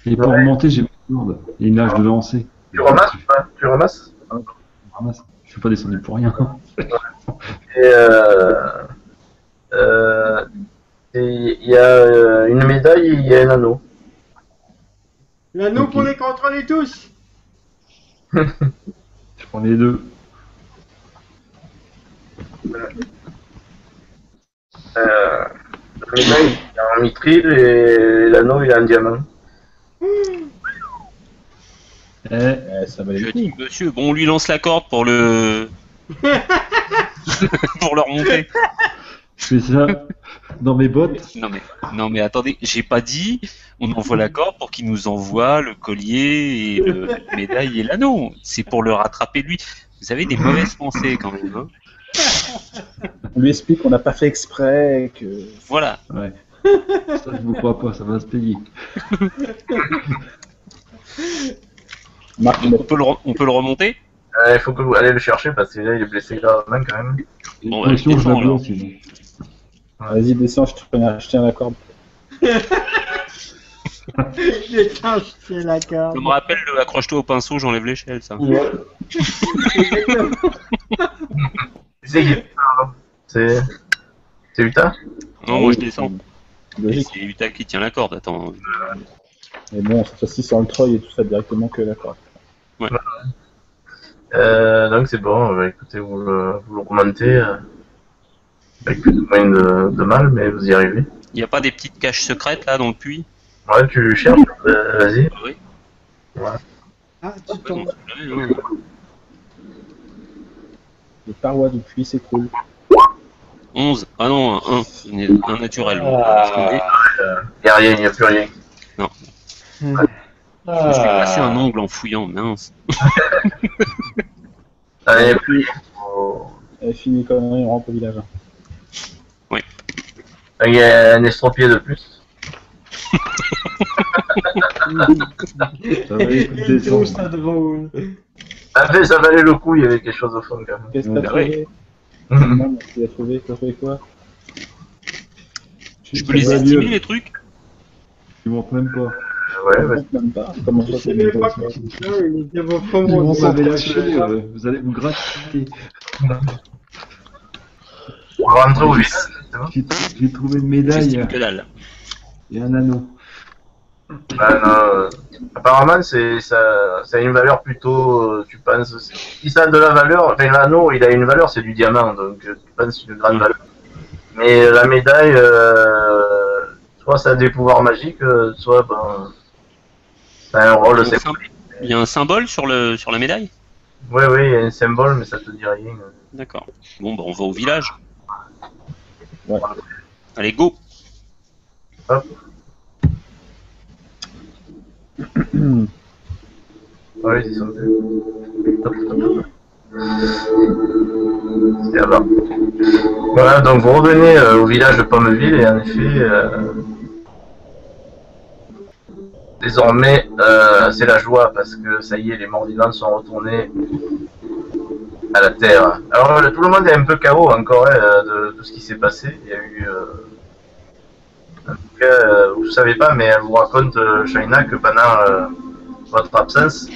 Et pour remonter, j'ai pas de corde. Il y a une nage de lancer. Tu ramasses ou pas? Tu ramasses? Je ramasse. Je suis pas descendu pour rien. Et il y a une médaille et il y a un anneau. L'anneau Ok. pour les contrôler tous. Je prends les deux. La médaille, il est en mithril et l'anneau, il est en diamant. Eh, Ça valait Je le dis, coup. monsieur, bon, on lui lance la corde pour le. pour le remonter. je fais ça dans mes bottes. Non mais attendez, j'ai pas dit, on envoie la corde pour qu'il nous envoie le collier et la médaille et l'anneau. C'est pour le rattraper lui. Vous avez des mauvaises pensées quand même. Hein. On lui explique qu'on n'a pas fait exprès, que... Voilà. Ouais. Ça, je vous crois pas, ça va se payer. Marc, Donc on peut le remonter. Il faut que vous allez le chercher parce que là, il est blessé gravement quand même. Bon, Bon, ouais, sinon, je la descends, alors. bloque. sinon. vas-y, descends, je tiens la corde. J'ai changé la carte. Je me rappelle le accroche-toi au pinceau, j'enlève l'échelle, ça. C'est Utah? Non, moi je descends. Et Logique. c'est Utah qui tient la corde, attends. Mais bon, cette fois-ci, sans le Troy et tout ça directement que la corde. Donc c'est bon, bah, écoutez, vous le remontez avec plus ou moins de mal, mais vous y arrivez. Il n'y a pas des petites caches secrètes là dans le puits? Ouais, tu cherches, vas-y. Oui. Ah, tu tombes. Les parois du puits s'écroulent. 11. Ah non, un naturel. Y a rien, y a plus rien. Je vais passer un ongle en fouillant, mince. Ah, y a plus rien. Elle finit quand même, on rentre au village. Il y a un estropié de plus. Ça va écouter Je trouve ça. ça drôle. Après, ça valait le coup, il y avait quelque chose au fond quand même. Qu'est-ce que t'as Ouais. trouvé? Non, tu as trouvé quoi? Je peux les estimer les trucs? Ils montent même pas. Ouais, Je ouais. compte même pas. Comment ça, Je c'est sais même même pas pas comment il était votre Ils vont vous m'avez s'entraîner, lâché. vous allez vous gratter. On va rentrer au village, c'est bon. J'ai trouvé une médaille J'estime que dalle. et un anneau. Ah, non, apparemment, ça a une valeur plutôt, tu penses, si ça a de la valeur, enfin l'anneau, il a une valeur, c'est du diamant, donc tu penses une grande valeur. Mais la médaille, soit ça a des pouvoirs magiques, soit ben, ça a un rôle Donc, symbolique. Il y a un symbole sur la médaille? Oui, il y a un symbole, mais ça te dit rien. D'accord. Bon, bah on va au village. Ouais. Allez, go! Hop. Oui, c'est ça. Top. C'est là-bas. Voilà, donc vous revenez au village de Pommeville et en effet, désormais, c'est la joie parce que ça y est, les morts vivants sont retournés à la terre. Alors tout le monde est un peu KO encore de tout ce qui s'est passé. Il y a eu, en tout cas, vous ne savez pas, mais elle vous raconte, Shaina, que pendant votre absence,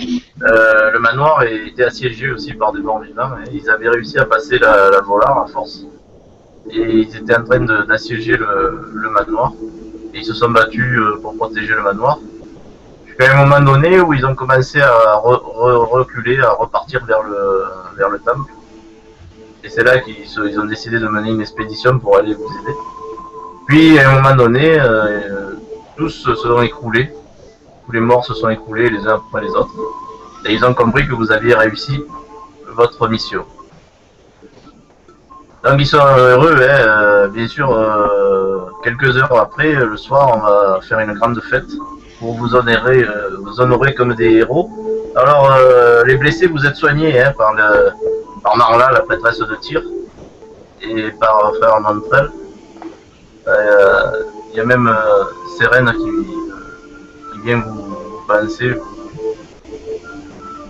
le manoir était assiégé aussi par des morts vivants. Et ils avaient réussi à passer la volare à force. Et ils étaient en train d'assiéger le manoir. Et ils se sont battus pour protéger le manoir. Jusqu'à un moment donné où ils ont commencé à reculer, à repartir vers le temple. Et c'est là qu'ils ont décidé de mener une expédition pour aller vous aider. Puis à un moment donné, tous se sont écroulés. Tous les morts se sont écroulés les uns après les autres. Et ils ont compris que vous aviez réussi votre mission. Donc ils sont heureux, hein. Bien sûr, quelques heures après, le soir, on va faire une grande fête pour vous honorer comme des héros. Alors, les blessés, vous êtes soignés hein, par Marla, la prêtresse de Tyr, et par Frère Mantrel. Il y a même Sérène qui vient vous penser,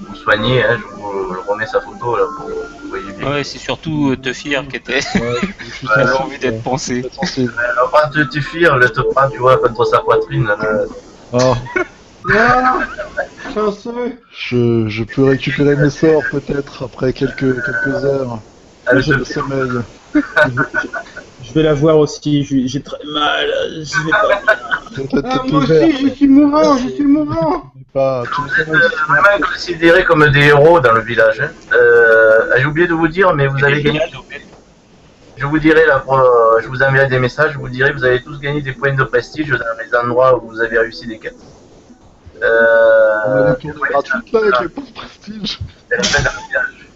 vous soigner. Hein, je vous remets sa photo là pour que vous voyez bien. Ouais, c'est surtout Teufir qui était. Ouais, je suis Elle a sensible, envie d'être pensée. très sensible. Alors, quand tu fuir, elle te prend, tu vois, contre sa poitrine. Là. Ah, Non, chanceux. je peux récupérer mes sorts peut-être après quelques heures. Elle J'ai te le sommeil. Je vais la voir aussi, j'ai très mal, je vais pas. Ah, moi aussi, je suis mourant, je suis mourant. Pas, tu me sens vraiment considérés comme des héros dans le village. Hein. J'ai oublié de vous dire, mais vous avez gagné. Je vous dirai là, je vous enverrai des messages. Je vous dirai, vous avez tous gagné des points de prestige dans les endroits où vous avez réussi des quêtes. On a des tournées gratuites là avec les points de prestige. C'est la fin d'un village.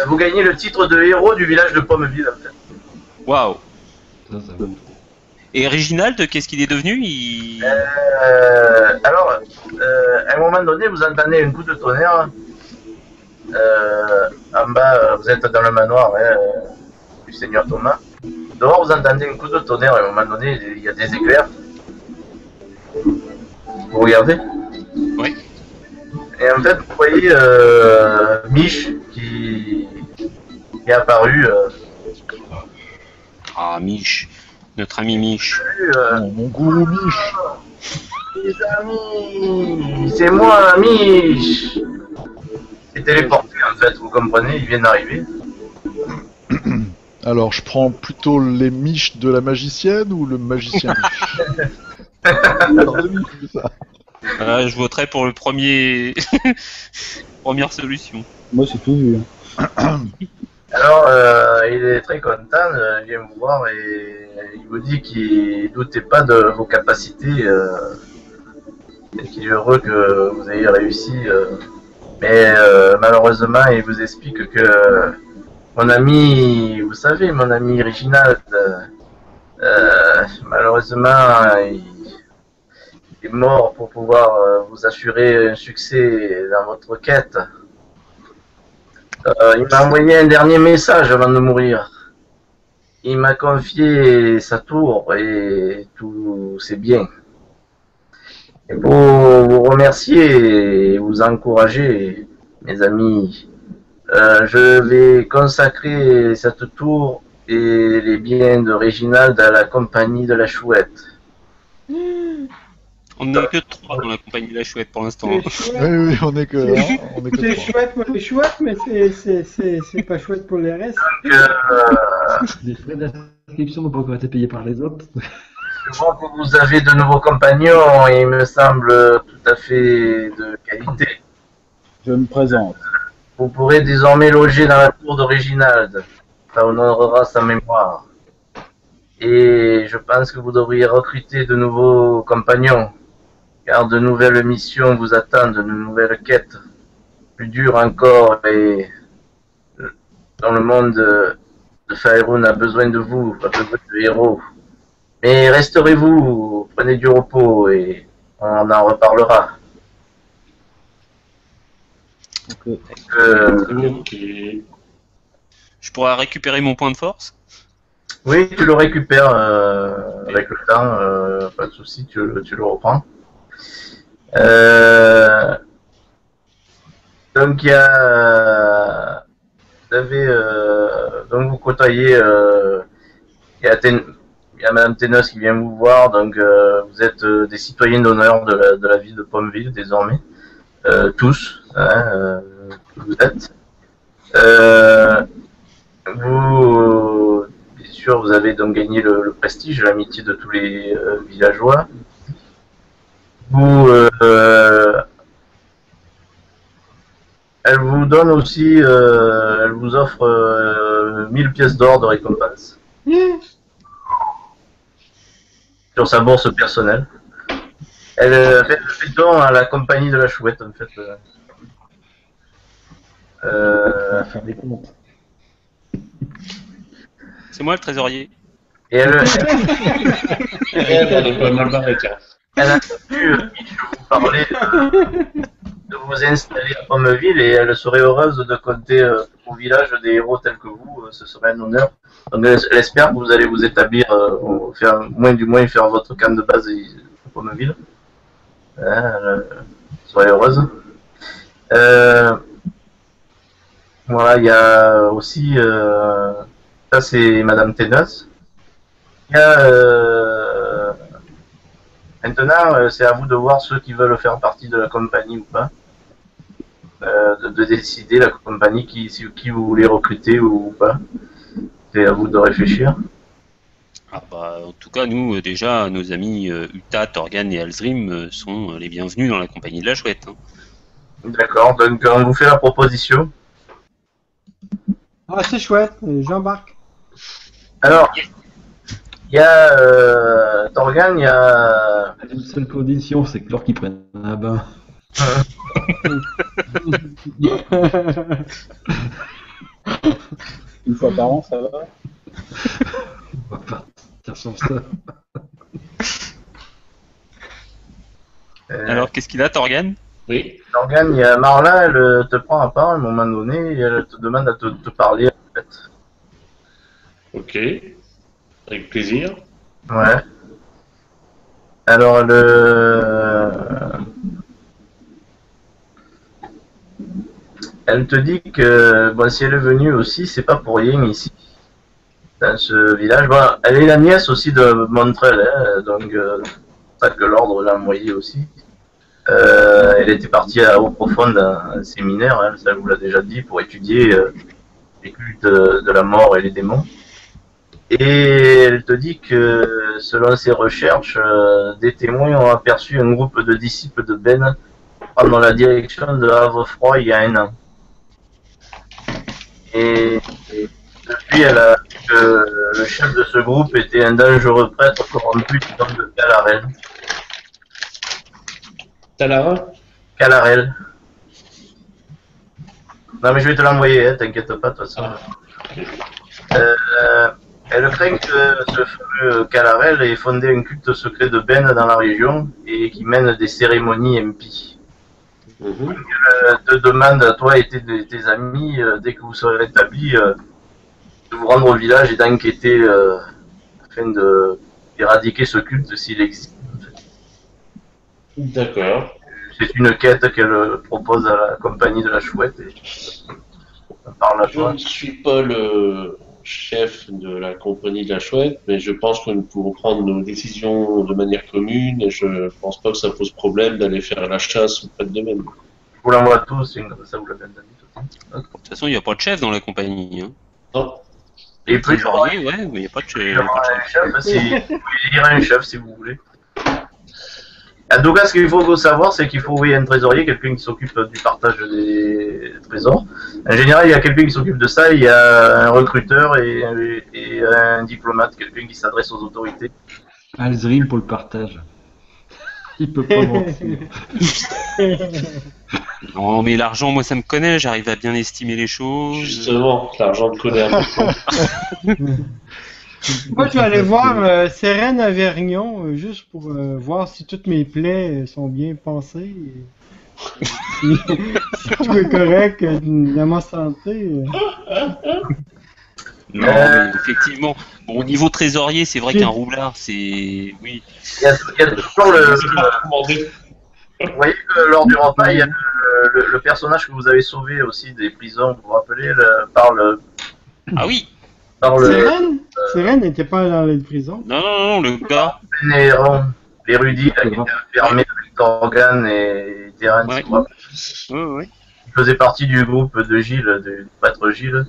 Vous gagnez le titre de héros du village de Pommeville. En fait. Waouh. Ça va. Et Réginald, qu'est-ce qu'il est devenu Alors, à un moment donné, vous entendez un coup de tonnerre. En bas, vous êtes dans le manoir hein, du Seigneur Thomas. Dehors, vous entendez un coup de tonnerre. À un moment donné, il y a des éclairs. Vous regardez? Oui. Et en fait, vous voyez Mich qui est apparu. Ah, Mich. Notre ami Mich. Mon gourou Mich. Les amis, c'est moi, Mich. Il est téléporté en fait, vous comprenez, il vient d'arriver. Alors, je prends plutôt les miches de la magicienne ou le magicien Mich? Alors, le Mich, c'est ça. Je voterai pour le premier. Première solution. Moi, c'est tout vu. Alors, il est très content, il vient vous voir et il vous dit qu'il doutait pas de vos capacités et qu'il est heureux que vous ayez réussi. Mais malheureusement, il vous explique que mon ami, vous savez, mon ami Reginald, malheureusement, il est mort pour pouvoir vous assurer un succès dans votre quête. Il m'a envoyé un dernier message avant de mourir. Il m'a confié sa tour et tous ses biens. Et pour vous remercier et vous encourager, mes amis, je vais consacrer cette tour et les biens de Réginald à la compagnie de la Chouette. On n'est que 3 dans la compagnie de la Chouette pour l'instant. C'est Oui, chouette, oui, on est que c'est trois. chouette pour les chouettes, mais c'est pas chouette pour les restes. Donc, Les frais d'inscription n'ont pas encore été payés par les autres. je vois que vous avez de nouveaux compagnons et il me semble tout à fait de qualité. Je me présente. Vous pourrez désormais loger dans la tour de Réginald. Ça honorera sa mémoire. Et je pense que vous devriez recruter de nouveaux compagnons. Car de nouvelles missions vous attendent, de nouvelles quêtes. Plus dures encore et dans le monde de Faerun a besoin de vous, a besoin de héros. Mais resterez-vous, prenez du repos et on en reparlera. Ok. Je pourrais récupérer mon point de force. Oui, tu le récupères avec le temps, pas de souci, tu le reprends. Donc il y a, donc vous côtoyez, il y a Madame Ténos qui vient vous voir, donc vous êtes des citoyens d'honneur de la ville de Pommeville désormais, tous, hein, vous êtes. Vous, bien sûr, vous avez donc gagné le prestige, l'amitié de tous les villageois. Vous, elle vous vous donne aussi, elle vous offre 1000 pièces d'or de récompense sur sa bourse personnelle. Elle fait don à la compagnie de la chouette, en fait. On va faire des comptes. C'est moi le trésorier. Et elle, Elle est pas mal barrée, tiens. elle a pu vous parler de vous installer à Pommeville et elle serait heureuse de compter au village des héros tels que vous. Ce serait un honneur. Donc elle espère que vous allez vous établir, faire votre camp de base à Pommeville. Elle serait heureuse. Voilà, il y a aussi, ça c'est Madame Ténas. Il y a, maintenant, c'est à vous de voir ceux qui veulent faire partie de la compagnie ou pas. De décider la compagnie qui vous voulez recruter ou pas. C'est à vous de réfléchir. Ah bah, en tout cas, nous, déjà, nos amis Uta, Torgan et Alzrim sont les bienvenus dans la compagnie de la chouette. Hein. D'accord, donc on vous fait la proposition. Ah, c'est chouette, j'embarque. Alors, il y a Torgan, il y a... Une seule condition, c'est que l'or qu'ils prennent un bain. Une fois par an, ça va. On va partir sur ça. Alors, qu'est-ce qu'il a, Torgan? Oui. Torgan, il y a Marla, elle te prend à part à un moment donné et elle te demande à te parler en fait. Ok. Avec plaisir. Ouais. Alors elle te dit que bon, si elle est venue aussi, c'est pas pour rien ici, dans ce village. Bon, elle est la nièce aussi de Montrel, hein, donc c'est ça que l'ordre l'a envoyée aussi. Elle était partie à Eau Profonde, un séminaire, hein, ça vous l'a déjà dit, pour étudier les cultes de la mort et les démons. Et elle te dit que selon ses recherches, des témoins ont aperçu un groupe de disciples de Ben prendre la direction de Havre-Froid il y a 1 an. Et depuis, elle a vu que le chef de ce groupe était un dangereux prêtre corrompu du nom de Calarel. Talara? Calarel. Non mais je vais te l'envoyer, hein, t'inquiète pas de toute façon. Elle craint que ce fameux Calarel ait fondé un culte secret de Ben dans la région et qui mène des cérémonies impies. Elle te demande à toi et tes amis, dès que vous serez rétablis, de vous rendre au village et d'enquêter afin d'éradiquer ce culte s'il existe. En fait. D'accord. C'est une quête qu'elle propose à la compagnie de la chouette et on parle à Je toi. ne suis pas le chef de la compagnie de la chouette, mais je pense que nous pouvons prendre nos décisions de manière commune et je pense pas que ça pose problème d'aller faire la chasse auprès de même. Je vous l'envoie à tous, comme ça vous l'avez entendu. De toute façon, il n'y a pas de chef dans la compagnie. Hein. Non. Et puis, Trésorier, ouais, mais il n'y a pas de chef. il y aura un chef, vous pouvez lire un chef si vous voulez. En tout cas, ce qu'il faut savoir, c'est qu'il faut envoyer un trésorier, quelqu'un qui s'occupe du partage des trésors. En général, il y a quelqu'un qui s'occupe de ça, il y a un recruteur et un diplomate, quelqu'un qui s'adresse aux autorités. Alzrim pour le partage. Il peut pas mentir. Non, mais l'argent, moi, ça me connaît, j'arrive à bien estimer les choses. Justement, l'argent de connaît un peu. Moi, je vais aller voir Sérène à Vergnon, juste pour voir si toutes mes plaies sont bien pensées. Si tout est correct dans ma santé. Non, mais effectivement. Bon, au niveau trésorier, c'est vrai qu'un roublard, c'est... Oui. Il y a toujours vous voyez que lors du repas, il y a le personnage que vous avez sauvé aussi des prisons, vous vous rappelez, parle... Ah oui. Sérène n'était pas dans les prisons. Non, le gars. Néron, l'érudit qui était enfermé avec Torgan et Terence, Ouais. vous vous rappelez. Ouais. Il faisait partie du groupe de Gilles, du prêtre Gilles,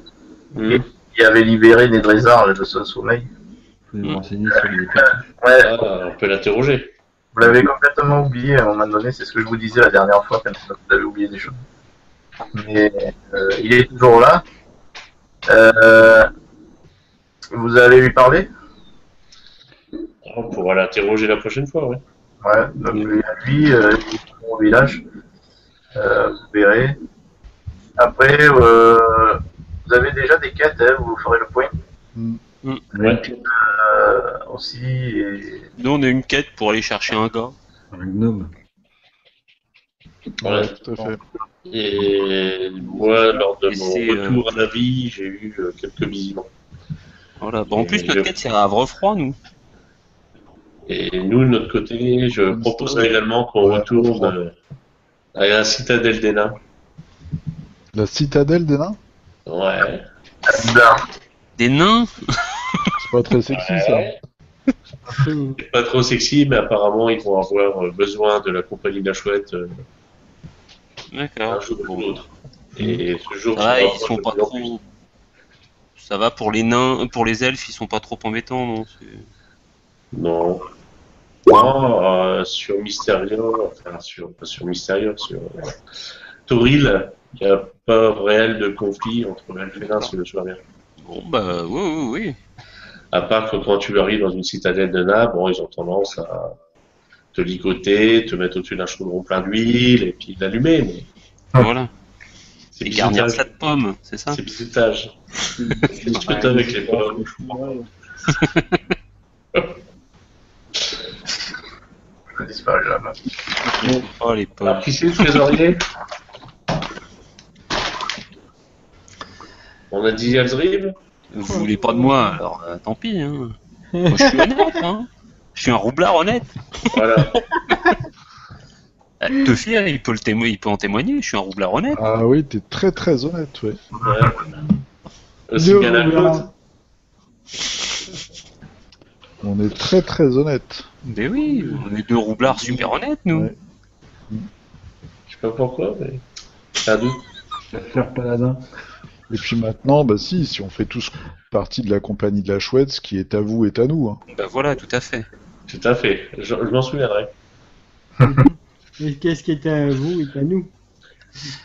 et qui avait libéré Nédrézar de son sommeil. Vous pouvez me renseigner sur les Ouais, Ah, on peut l'interroger. vous l'avez complètement oublié à un moment donné, c'est ce que je vous disais la dernière fois quand vous avez oublié des choses. Mais il est toujours là. Vous allez lui parler? On pourra l'interroger la prochaine fois, ouais. Ouais, donc lui, il est au village. Vous verrez. Après, vous avez déjà des quêtes, hein, vous ferez le point. Ouais. Aussi, et... Nous, on a une quête pour aller chercher un gars. Un gnome. Ouais. Tout à fait. Et moi, lors de Et mon c'est, retour à la vie, j'ai eu quelques visions. Voilà. Bon, en plus, notre quête, c'est à Havrefroid, nous. Et nous, de notre côté, je proposerais également qu'on retourne à la citadelle des nains. La citadelle des nains? Ouais. Ben, Des nains? C'est pas très sexy ça. C'est pas trop sexy, mais apparemment, ils vont avoir besoin de la compagnie de la chouette un D'accord. jour ou l'autre. Et ce jour, Ça va, je me ils sont rapproche pas de plus en plus. trop. Ça va pour les nains, pour les elfes, ils sont pas trop embêtants, non? Non. Non, sur Mysterio, enfin, pas sur Mysterio, sur Toril, il n'y a pas réel de conflit entre elfes et nains, si je me souviens bien. Bon, bah, oui. À part que quand tu arrives dans une citadelle de nains, bon, ils ont tendance à te ligoter, te mettre au-dessus d'un chaudron plein d'huile, et puis l'allumer, mais Voilà. c'est Et garnir bizutage. ça de pommes, c'est ça? C'est bizutage. Discute avec les pommes. je disparais là-bas. Oh, les pommes. Alors, qui c'est le trésorier? On a dit Alzrib? Vous voulez pas de moi, alors tant pis, hein. Moi, je suis honnête, hein. Je suis un roublard honnête. Voilà. Teufir, il peut en témoigner, je suis un roublard honnête. Ah oui, t'es très très honnête, ouais. Ouais. Aussi Deux bien la roublard. côte. On est très très honnête. Mais oui, on est deux roublards super honnêtes, nous. Ouais. Je sais pas pourquoi, mais c'est un doute. Faire paladin. Et puis maintenant, bah si on fait tous partie de la compagnie de la chouette, ce qui est à vous est à nous. Hein. Bah voilà, tout à fait. Tout à fait. Je m'en souviendrai. Et qu'est-ce qui est à vous et à nous?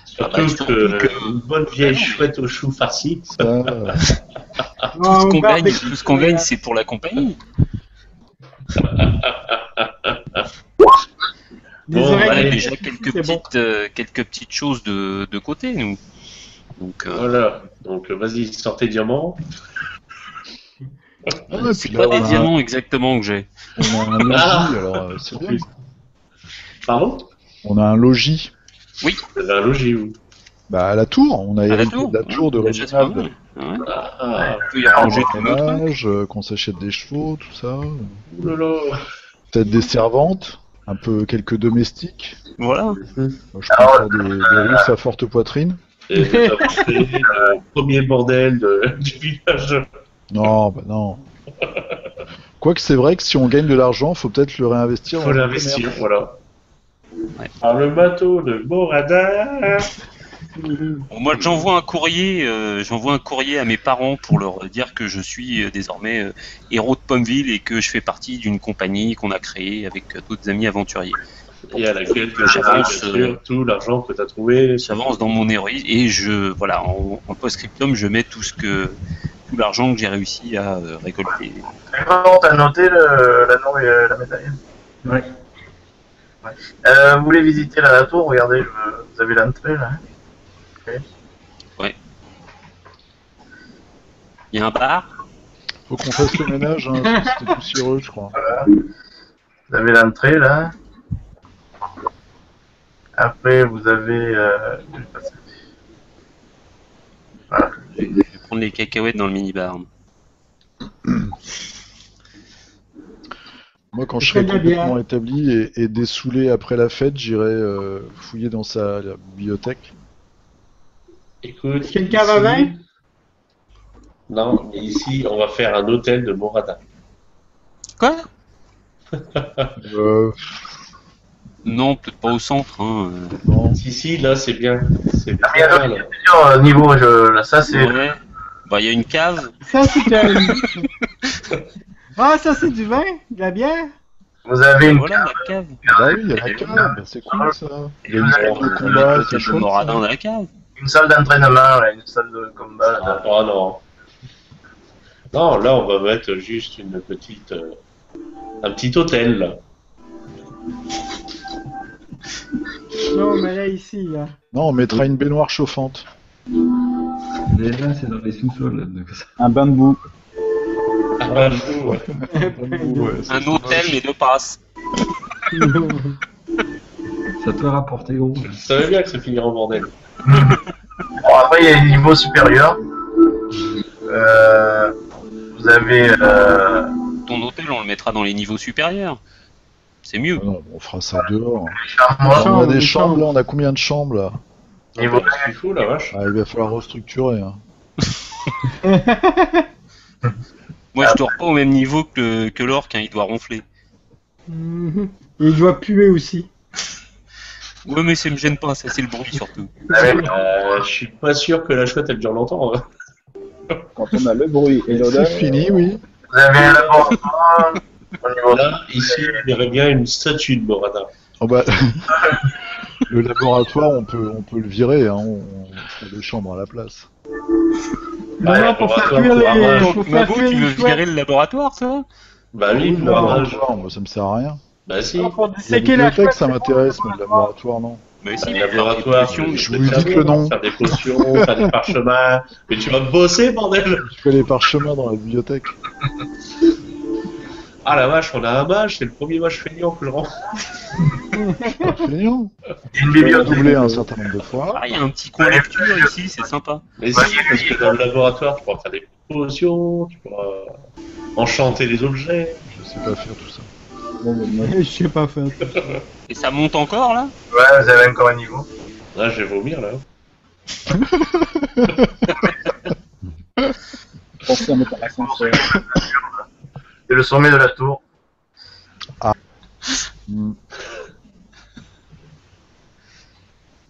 Surtout une bonne vieille chouette au chou farci. Ça, Tout ce qu'on gagne, c'est pour la compagnie. Des Bon, On oreilles a allez, de- déjà quelques c'est bon. quelques petites choses de côté, nous. Donc, Voilà. Donc vas-y, sortez diamant. ah ouais, c'est puis pas là, des diamants exactement que j'ai. on a un logis, alors c'est bien. Pardon? On a un logis. Vous avez un logis, vous. Bah à la tour, on a À la hérité tour. de la tour de Déjà, c'est pas Réginald. mal. Ouais. Ah, On peut y arranger tout notre truc. Ménage, qu'on s'achète des chevaux, tout ça. oulala. Peut-être des servantes, un peu quelques domestiques. Voilà. Moi, je pense à des Russes à forte poitrine. Et vous avez fait le premier bordel du village. Non, bah non. Quoique c'est vrai que si on gagne de l'argent, faut peut-être le réinvestir. Il dans faut le l'investir, commerce. voilà. Ouais. Par le bateau de Morada. Bon, moi, j'envoie un courrier à mes parents pour leur dire que je suis désormais héros de Pommeville et que je fais partie d'une compagnie qu'on a créée avec d'autres amis aventuriers. Et à laquelle tu as J'avance, bien sûr tout l'argent que tu as trouvé. J'avance dans mon héroïsme et voilà, en post-scriptum, je mets tout l'argent que j'ai réussi à récolter. D'accord, t'as noté l'anneau et la médaille. Ouais. Vous voulez visiter la tour? Regardez, vous avez l'entrée là. Il y a un bar. Faut qu'on fasse le ménage, hein, parce que c'était poussiéreux, je crois. Vous avez l'entrée là. Après, vous avez. Voilà. Je vais prendre les cacahuètes dans le mini-bar. Moi, quand je Très serai bien. complètement établi et dessoulé après la fête, j'irai fouiller dans sa bibliothèque. Écoute. Est-ce qu'il y a une cave à vin? Non, mais ici, on va faire un hôtel de Morada. Quoi? Non, peut-être pas au centre. Hein. Non. Si, là, c'est bien. C'est Ah, mais il y a bien, d'autres- il y là. a plusieurs niveaux. Là, ça, c'est. Ouais. Bah, il y a une cave. Ça, c'est un... Ah, ça, c'est du vin? De la bière? Vous avez une. Voilà la cave. Ah bah oui, il y a la cave, bah c'est cool ça. Il y a une On sorte de va combat, mettre c'est le chouette. Moradin ça. dans la cave. une salle d'entraînement, là, une salle de combat. Là. Ah non. Non, là on va mettre juste une petite, un petit hôtel. Là. Non, mais là, ici, là. Non, on mettra une baignoire chauffante. Déjà, c'est dans les sous-sols. Donc ça- Un bain de boue. Ah, bah, fou, ouais. Ouais, c'est Un hôtel, mais deux passes. Ça te rapporter gros. Je savais bien que ça finirait en bordel. Bon, après, il y a les niveaux supérieurs. Vous avez. Ton hôtel, on le mettra dans les niveaux supérieurs. C'est mieux. Ah non, on fera ça dehors. Charmois, On a des des chambres chambres. là, on a combien de chambres là? niveau Il faut la vache. Ah, il va falloir restructurer. Hein. Moi, je dors pas au même niveau que l'orc, hein, il doit ronfler. Mhm. Et il doit puer aussi. Ouais, mais ça me gêne pas, ça c'est le bruit surtout. Je suis pas sûr que la chouette elle dure longtemps. Hein. Quand on a le bruit et l'odeur. C'est fini, oui. vous avez un laboratoire. Au niveau Là, ici, il y aurait bien une statue de Morana. Oh bah, le laboratoire, on peut le virer. Hein. On fera des chambres à la place. Non, non, pour faire laboratoire, cuire pour les. arranger. Pour faire Mabo, cuire tu veux les virer chouettes. le laboratoire, ça? Bah oui, Le pour arranger. laboratoire, moi, ça me sert à rien. Bah si. Non, pour La disséquer la bibliothèque, chouette. ça m'intéresse, mais le laboratoire, non. Mais Si, si, laboratoire, je vous dis que le nom. Faire des potions, faire des parchemins. Mais tu vas bosser, bordel! Je fais les parchemins dans la bibliothèque. Ah la vache, on a un mage, c'est le premier mage feignant que je rends. Pas feignant. une On a bibliothèque. doublé un certain nombre de fois. Ah, il y a un petit coin lecture ici, c'est sympa. Mais si, parce que dans le laboratoire, tu pourras faire des potions, tu pourras enchanter les objets. Je sais pas faire tout ça. Bon, bah, moi, Je sais pas faire. Et ça monte encore là? Ouais, vous avez encore un niveau. Là, je vais vomir, là. pensez à mettre un ascenseur. C'est le sommet de la tour. Hmm.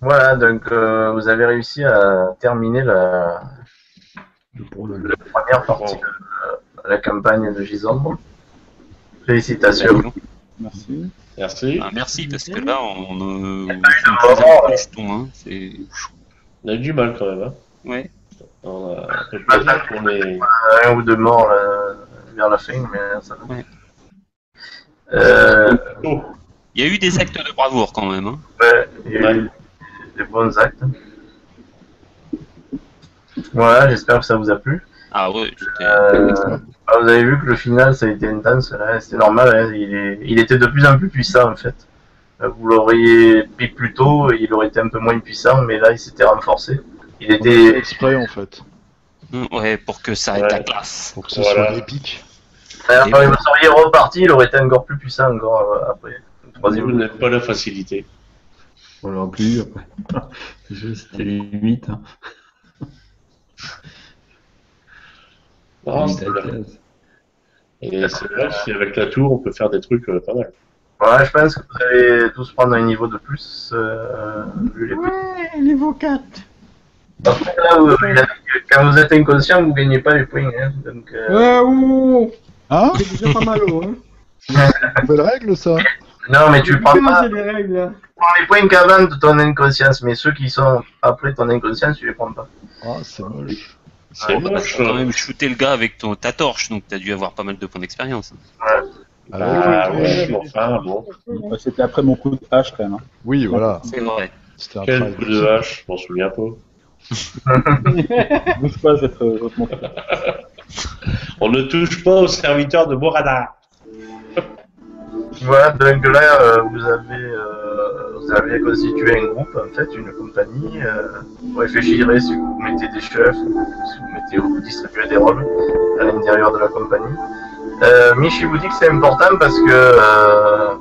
Voilà, donc vous avez réussi à terminer la première partie de la campagne de Gisombre. Félicitations. Merci. Merci. Ah, merci, parce que là, on mort, le jeton, hein. C'est. On a eu du mal quand même, hein. Ouais. On peut pas dire qu'on est... Un ou deux morts vers la fin, mais ça va. Ouais. Oh. Il y a eu des actes de bravoure quand même, hein. Ouais, il y a eu des bons actes. Voilà, j'espère que ça vous a plu. Ah ouais, j'étais. Vous avez vu que le final, ça a été intense, là, c'était normal, hein, il était de plus en plus puissant en fait. Vous l'auriez pris plus tôt, il aurait été un peu moins puissant, mais là il s'était renforcé. Il On a fait était. exprès en fait, Ouais, pour que ça ait Ouais. la classe. pour que ce Voilà. soit épique. Alors, quand vous seriez reparti, il aurait été encore plus puissant encore après. Le troisième. Vous n'êtes pas la facilité. On l'aurait plus après. C'était limite. Hein. Non, Limite c'est à bien. 15. Et c'est vrai qu'avec la tour, on peut faire des trucs pas mal. Ouais, je pense que vous allez tous prendre un niveau de plus, vu les petits. Ouais, niveau 4. Après, là, quand vous êtes inconscient, vous gagnez pas les points. Hein, donc, Ouais, ouh. Hein? C'est déjà pas mal haut, hein. Nouvelle règle ça? non, mais tu prends Comment pas c'est les règles, là? les points qu'avant de ton inconscience, mais ceux qui sont après ton inconscience, tu les prends pas. Ah, c'est moche. C'est Bah, moche. t'as quand même shooté le gars avec ta torche, donc t'as dû avoir pas mal de points d'expérience. Ah ouais, mais enfin, bon. C'était après mon coup de hache quand même. Hein. Oui, voilà. C'est vrai. C'était un Quel travail. coup de hache, je m'en souviens pas. Bouge pas, je vais te montrer. On ne touche pas aux serviteurs de Morana. Voilà, donc là, vous avez constitué un groupe, en fait, une compagnie. Vous réfléchirez si vous mettez des chefs, si vous distribuez des rôles à l'intérieur de la compagnie. Michi vous dit que c'est important parce que,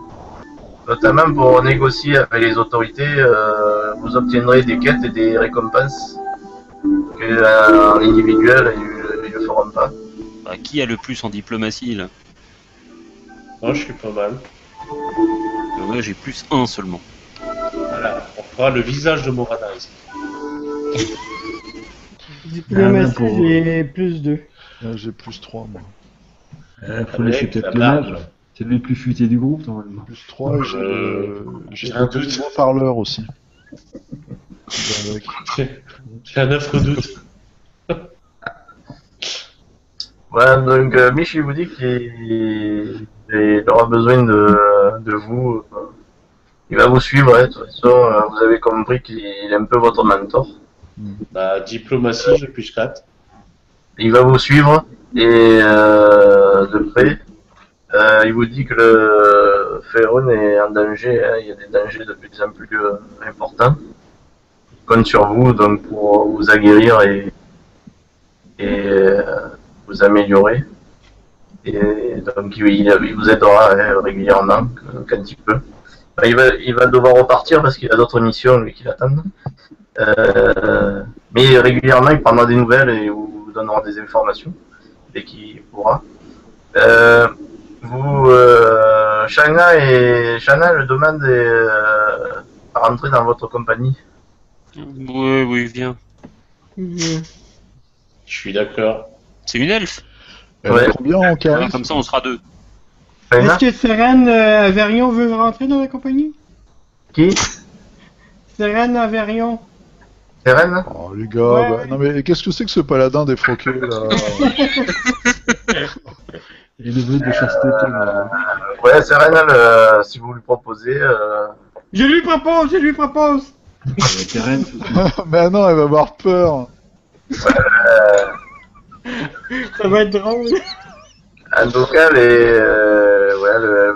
notamment pour négocier avec les autorités, vous obtiendrez des quêtes et des récompenses qu'en individuel, ils ne feront pas. Bah, qui a le plus en diplomatie là? Moi, je suis pas mal. Moi j'ai plus 1 seulement. Voilà, on fera le visage de Morana ici. Diplomatie, pour- j'ai plus 2. J'ai plus 3 moi. Faut laisser Avec peut-être la le barbe. mage. C'est lui le plus futé du groupe normalement. Plus 3, j'ai j'ai j'ai un deux doute. haut-parleurs aussi. Avec- J'ai un affreux doute. Voilà, donc Mich, il vous dit qu'il aura besoin de vous. Il va vous suivre, hein. De toute façon, vous avez compris qu'il est un peu votre mentor. Bah, diplomatie, j'ai plus 4. Il va vous suivre et de près. Il vous dit que le Faerun est en danger, hein. Il y a des dangers de plus en plus importants. Il compte sur vous donc pour vous aguerrir et vous améliorer. Et donc il vous aidera, hein, régulièrement quand il peut. Il va devoir repartir parce qu'il a d'autres missions lui qui l'attendent. Mais régulièrement il prendra des nouvelles et vous donnera des informations dès qu'il pourra. Shana le demande à rentrer dans votre compagnie. Oui, viens. Je suis d'accord. C'est une elfe. Elle Ouais. est combien en carré Comme ça, on sera 2. Shana, Est-ce que Seren Averion veut rentrer dans la compagnie? qui? Seren Averion. Seren? Oh les gars, Ouais, bah, ouais. non mais qu'est-ce que c'est que ce paladin défroqué là? Et le vœu de chasteté. Ouais, Seren, si vous lui proposez. Je lui propose. Keren, Mais non, elle va avoir peur. Ça va être drôle. En tout cas, elle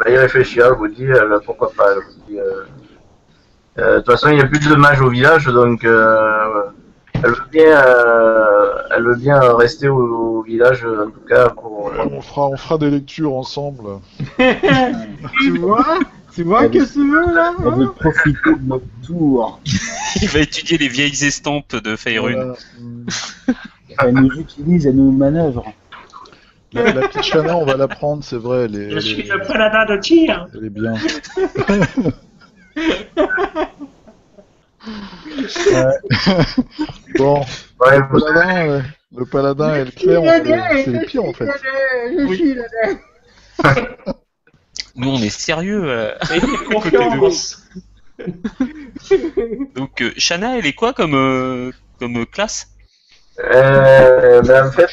va y réfléchir, elle vous dit pourquoi pas. Elle vous dit, de toute façon, il n'y a plus de mages au village, donc elle veut bien rester au village, en tout cas pour. On fera des lectures ensemble. Tu vois que tu veux là? On veut profiter de notre tour. Il va étudier les vieilles estampes de Faerun. Voilà. Elle nous utilise, elle nous manœuvre. La petite Shana, on va la prendre, c'est vrai. Je suis le paladin de tir. Elle est bien. Bon, Ouais, le paladin et le clerc, c'est les pires en fait. Nous, on est sérieux. Et confiance. Donc, Shana, elle est quoi comme classe? Ben en fait,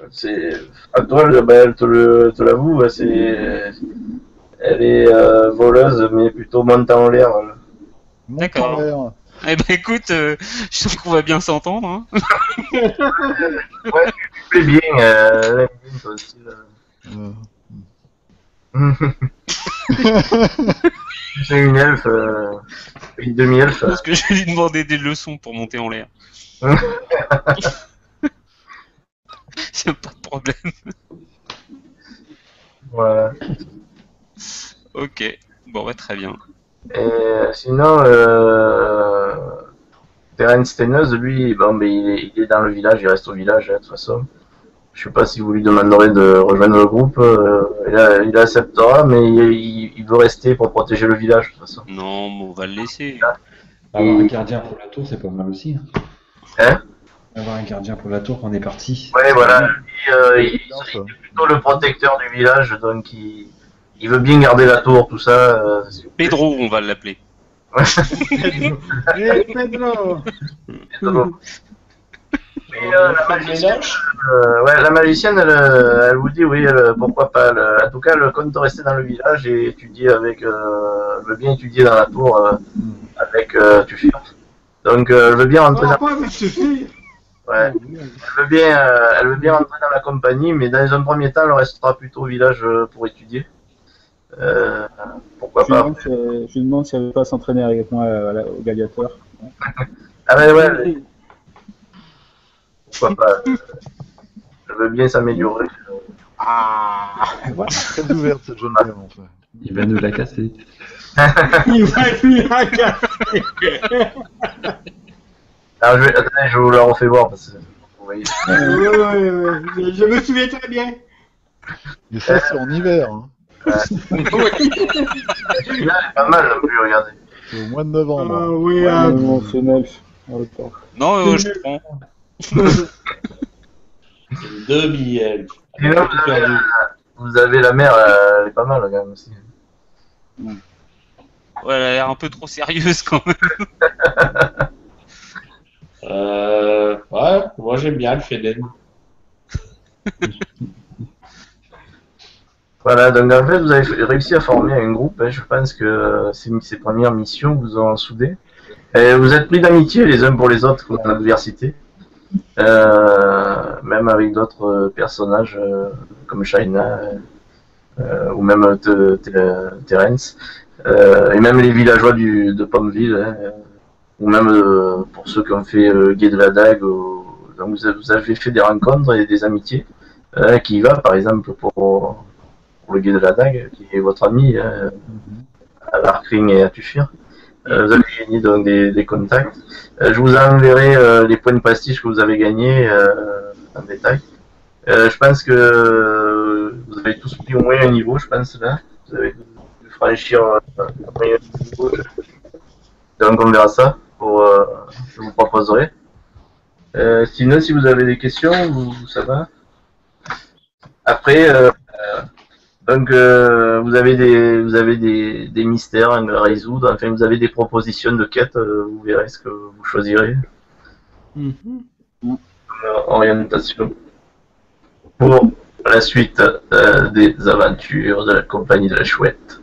c'est à toi, elle te l'avoue, elle est voleuse, mais plutôt montée en l'air. D'accord. Monte en l'air. Eh ben écoute, je trouve qu'on va bien s'entendre. Hein. Ouais, tu fais bien, elle aime bien toi aussi. C'est une elfe, une demi-elfe. Je pense que je vais lui demander des leçons pour monter en l'air. J'ai pas de problème. Voilà. Ok, bon, bah, très bien. Et sinon, Terence Steneuse, lui, bon, ben, il est dans le village, il reste au village, hein, de toute façon. Je sais pas si vous lui demanderez de rejoindre le groupe, il acceptera, mais il veut rester pour protéger le village, de toute façon. Non, mais on va le laisser. avoir un gardien pour la tour, c'est pas mal aussi. Hein? Avoir un gardien pour la tour quand on est parti. Ouais, voilà, lui, il est plutôt le protecteur du village, donc il veut bien garder la tour, tout ça. Pedro, on va l'appeler. Pedro. Mais la magicienne, elle vous dit oui, pourquoi pas. En tout cas, elle compte rester dans le village et étudier avec. Elle veut bien étudier dans la tour avec Tufir. Donc, elle veut bien rentrer dans. Ouais. Elle veut bien rentrer dans la compagnie, mais dans un premier temps, elle restera plutôt au village pour étudier. Pourquoi pas. Je lui demande si elle veut pas s'entraîner avec moi au gladiateur. Ah ouais. Pourquoi pas. Elle veut bien s'améliorer. Voilà. Très ouverte cette jeune femme en fait. Il va nous la casser. Il va nous la casser. Alors, attendez, je vous la refais voir parce que vous voyez. Ouais. Je me souviens très bien. Et ça c'est en hiver. Hein. Celui-là, elle est pas mal non plus, regardez. C'est au mois de novembre. Oui, Non, c'est une elfe. Non, je prends. Une demi-elfe. Sinon, vous avez la mère, elle est pas mal quand même aussi. Ouais, elle a l'air un peu trop sérieuse quand même. Ouais, moi j'aime bien le Feden. Voilà, donc en fait, vous avez réussi à former un groupe. Hein, je pense que ces premières missions vous ont soudé. Et vous êtes pris d'amitié les uns pour les autres dans l'adversité. Même avec d'autres personnages comme Shaina ou même Terence. Et même les villageois de Pommeville. Hein, ou même pour ceux qui ont fait Guet de la Dague. Donc vous avez fait des rencontres et des amitiés. Qui y va, par exemple, pour le Guet de la Dague, qui est votre ami, à Larkring et à Tufir. Vous avez gagné donc des contacts. Je vous enverrai les points de prestige que vous avez gagnés en détail. Je pense que vous avez tous pris au moins un niveau, je pense, là. Vous avez dû franchir au moins un niveau. Donc on verra ça. Je vous proposerai. Sinon, si vous avez des questions, ça va. Après, donc vous avez des mystères à résoudre. Enfin, vous avez des propositions de quêtes. Vous verrez ce que vous choisirez. Orientation pour la suite des aventures de la compagnie de la Chouette.